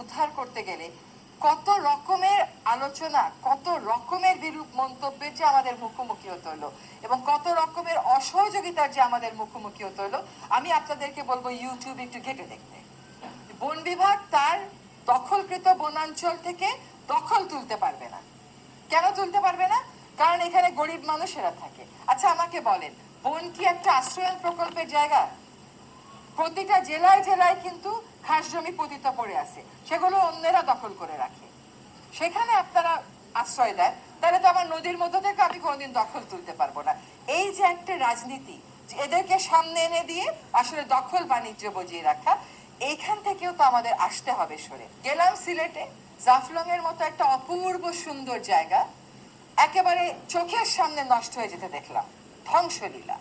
উদ্ধার করতে গেলে কত রকমের আলোচনা, কত রকমের বিরূপ মন্তব্যের যে আমাদের মুখোমুখি হতে হলো এবং কত রকমের অসহযোগিতার যে আমাদের মুখোমুখি হতে হলো, আমি আপনাদেরকে বলবো ইউটিউবে একটু ঘেটে দেখতে। বন বিভাগ তার দখলকৃত বনাঞ্চল থেকে দখল তুলতে পারবে না। কেন তুলতে পারবে না? কারণ এখানে গরিব মানুষেরা থাকে। আচ্ছা আমাকে বলেন, বন কি একটা আশ্রয়ন প্রকল্পের জায়গা? প্রতিটা জেলায় জেলায় কিন্তু খাস জমি পতিত পড়ে আছে, সেগুলো অন্যেরা দখল করে রাখে। সেখানে আপনারা আশ্রয় দেন, তাহলে তো আমার নদীর মধ্যে থেকে আমি কোনোদিন দখল তুলতে পারবো না। এই যে একটা রাজনীতি, এদেরকে সামনে এনে দিয়ে আসলে দখল বাণিজ্য বজিয়ে রাখা, এইখান থেকেও তো আমাদের আসতে হবে সরে। গেলাম সিলেটে, জাফলং এর মতো একটা অপূর্ব সুন্দর জায়গা একেবারে চোখের সামনে নষ্ট হয়ে যেতে দেখলাম, ধ্বংসলীলা।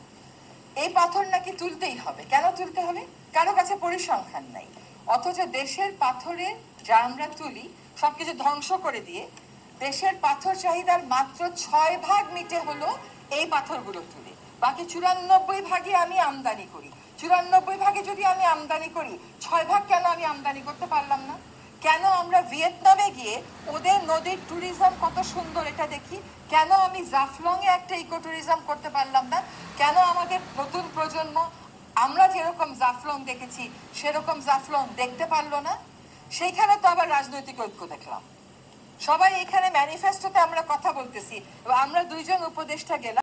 এই পাথর নাকি তুলতেই হবে। কেন তুলতে হবে? কারো কাছে পরিসংখ্যান নাই। অথচ দেশের পাথরের যা আমরা তুলি সবকিছু ধ্বংস করে দিয়ে দেশের পাথর চাহিদার মাত্র 6 ভাগ মিটে হলো এই পাথরগুলো তুলে। বাকি 94 ভাগে আমি আমদানি করি। 94 ভাগে যদি আমি আমদানি করি, 6 ভাগ কেন আমি আমদানি করতে পারলাম না? কেন আমরা ভিয়েতনামে গিয়ে ওদের নদীর ট্যুরিজম কত সুন্দর এটা দেখি, কেন আমি জাফলং এ একটা ইকো ট্যুরিজম করতে পারলাম না? কেন আমাদের নতুন প্রজন্ম আমরা যেরকম জাফলং দেখেছি সেরকম জাফলং দেখতে পারলো না? সেইখানে তো আবার রাজনৈতিক ঐক্য দেখলাম। সবাই এখানে ম্যানিফেস্টোতে আমরা কথা বলতেছি, আমরা 2জন উপদেষ্টা গেলাম।